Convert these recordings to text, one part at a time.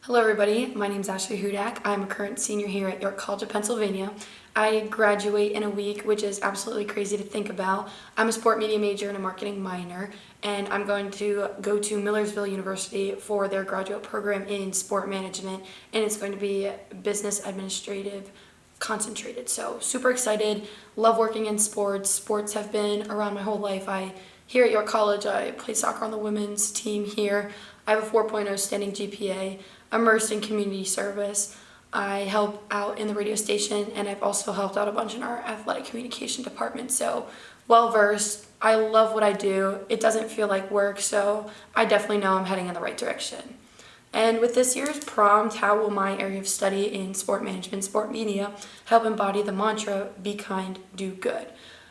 Hello everybody, my name is Ashley Hudak. I'm a current senior here at York College of Pennsylvania. I graduate in a week, which is absolutely crazy to think about. I'm a sport media major and a marketing minor, and I'm going to go to Millersville University for their graduate program in sport management, and it's going to be business administrative concentrated. So super excited, love working in sports. Sports have been around my whole life. Here at York College, I play soccer on the women's team here. I have a 4.0 standing GPA, immersed in community service. I help out in the radio station, and I've also helped out a bunch in our athletic communication department. So well versed. I love what I do. It doesn't feel like work, so I definitely know I'm heading in the right direction. And with this year's prompt, how will my area of study in sport management, sport media, help embody the mantra, be kind, do good?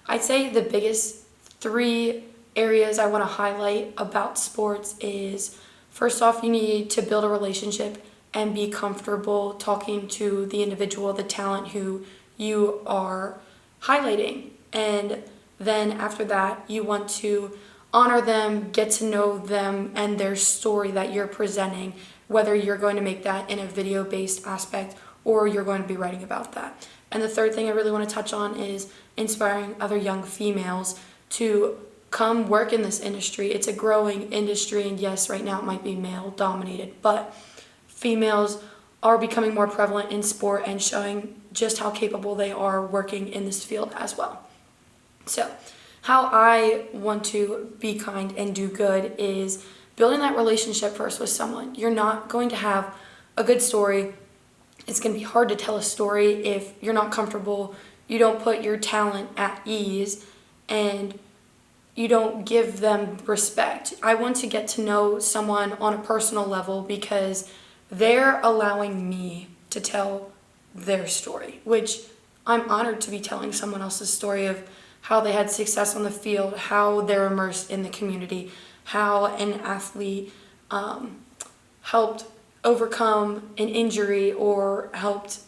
I'd say the biggest three areas I want to highlight about sports is, first off, you need to build a relationship and be comfortable talking to the individual, the talent who you are highlighting. And then after that, you want to honor them, get to know them and their story that you're presenting, whether you're going to make that in a video-based aspect or you're going to be writing about that. And the third thing I really want to touch on is inspiring other young females to come work in this industry. It's a growing industry, and yes, right now it might be male dominated, but females are becoming more prevalent in sport and showing just how capable they are working in this field as well. So how I want to be kind and do good is building that relationship first with someone. You're not going to have a good story. It's going to be hard to tell a story if you're not comfortable, you don't put your talent at ease, and you don't give them respect. I want to get to know someone on a personal level because they're allowing me to tell their story, which I'm honored to be telling someone else's story of how they had success on the field, how they're immersed in the community, how an athlete helped overcome an injury or helped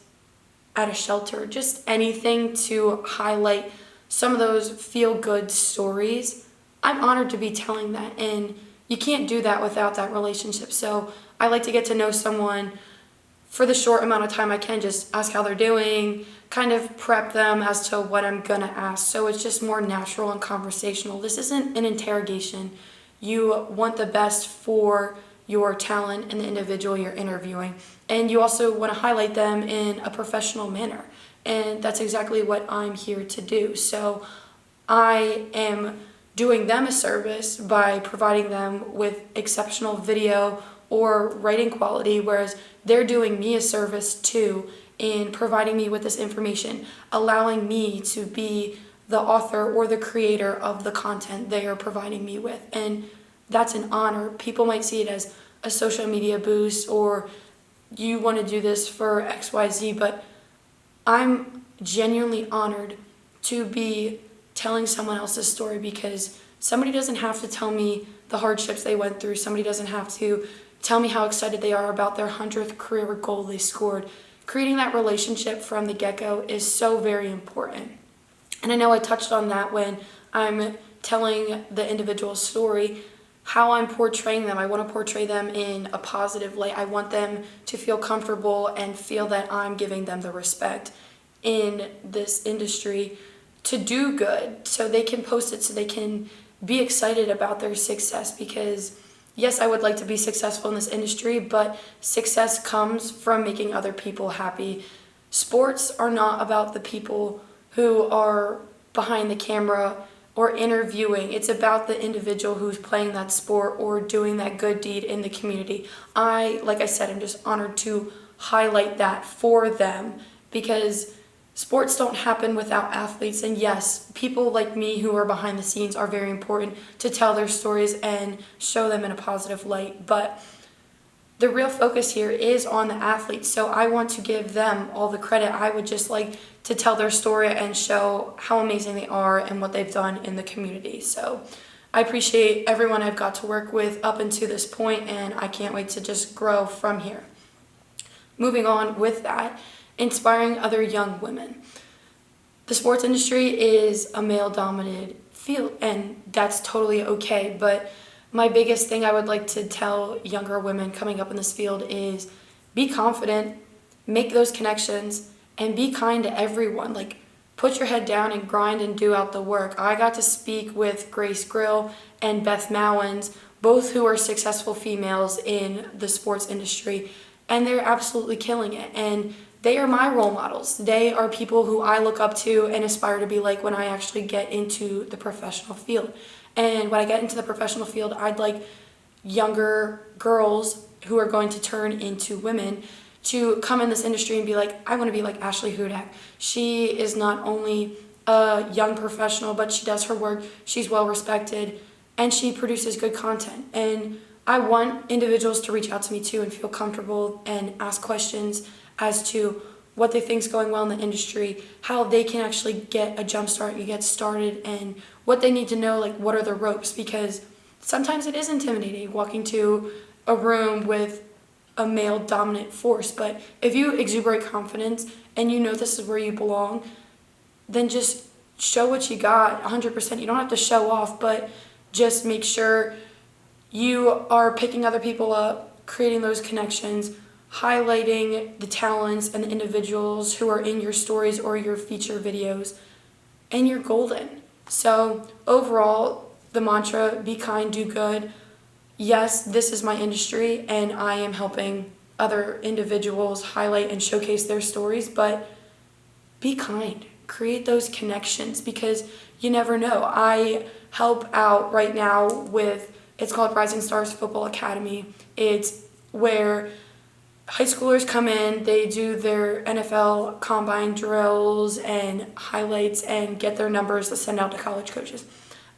at a shelter, just anything to highlight some of those feel-good stories. I'm honored to be telling that, and you can't do that without that relationship. So I like to get to know someone for the short amount of time I can, just ask how they're doing, kind of prep them as to what I'm gonna ask. So it's just more natural and conversational. This isn't an interrogation. You want the best for your talent and the individual you're interviewing, and you also want to highlight them in a professional manner. And that's exactly what I'm here to do. So I am doing them a service by providing them with exceptional video or writing quality, whereas they're doing me a service too in providing me with this information, allowing me to be the author or the creator of the content they are providing me with. And that's an honor. People might see it as a social media boost or you want to do this for XYZ, but I'm genuinely honored to be telling someone else's story because somebody doesn't have to tell me the hardships they went through. Somebody doesn't have to tell me how excited they are about their 100th career goal they scored. Creating that relationship from the get-go is so very important. And I know I touched on that when I'm telling the individual's story, how I'm portraying them. I want to portray them in a positive light. I want them to feel comfortable and feel that I'm giving them the respect in this industry to do good so they can post it, so they can be excited about their success. Because yes, I would like to be successful in this industry, but success comes from making other people happy. Sports are not about the people who are behind the camera or interviewing. It's about the individual who's playing that sport or doing that good deed in the community. Like I said, I'm just honored to highlight that for them because sports don't happen without athletes. And yes, people like me who are behind the scenes are very important to tell their stories and show them in a positive light. But the real focus here is on the athletes, so I want to give them all the credit. I would just like to tell their story and show how amazing they are and what they've done in the community. So I appreciate everyone I've got to work with up until this point, and I can't wait to just grow from here. Moving on with that, inspiring other young women. The sports industry is a male-dominated field, and that's totally okay, but my biggest thing I would like to tell younger women coming up in this field is be confident, make those connections, and be kind to everyone. Like, put your head down and grind and do out the work. I got to speak with Grace Grill and Beth Mowens, both who are successful females in the sports industry, and they're absolutely killing it. And they are my role models. They are people who I look up to and aspire to be like when I actually get into the professional field. And when I get into the professional field, I'd like younger girls who are going to turn into women to come in this industry and be like, I want to be like Ashley Hudak. She is not only a young professional, but she does her work, she's well respected, and she produces good content. And I want individuals to reach out to me too and feel comfortable and ask questions as to what they think is going well in the industry, how they can actually get a jump start and get started, and what they need to know, like what are the ropes, because sometimes it is intimidating walking to a room with a male dominant force. But if you exuberate confidence and you know this is where you belong, then just show what you got 100%. You don't have to show off, but just make sure you are picking other people up, creating those connections, highlighting the talents and the individuals who are in your stories or your feature videos, and you're golden. So overall, the mantra, be kind, do good. Yes, this is my industry and I am helping other individuals highlight and showcase their stories, but be kind. Create those connections, because you never know. I help out right now with, it's called Rising Stars Football Academy. It's where high schoolers come in, they do their NFL combine drills and highlights and get their numbers to send out to college coaches.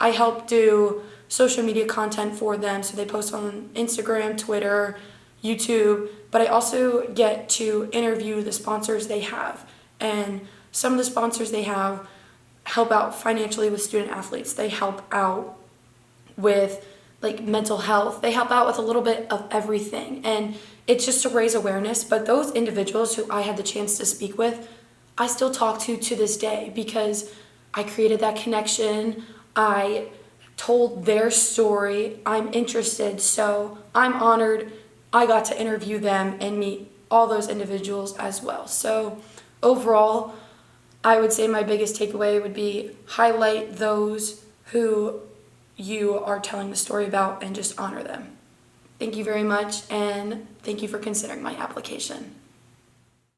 I help do social media content for them, so they post on Instagram, Twitter, YouTube, but I also get to interview the sponsors they have. And some of the sponsors they have help out financially with student athletes. They help out with like mental health. They help out with a little bit of everything. And it's just to raise awareness. But those individuals who I had the chance to speak with, I still talk to this day, because I created that connection. I told their story. I'm interested. So I'm honored I got to interview them and meet all those individuals as well. So overall, I would say my biggest takeaway would be highlight those who you are telling the story about and just honor them. Thank you very much, and thank you for considering my application.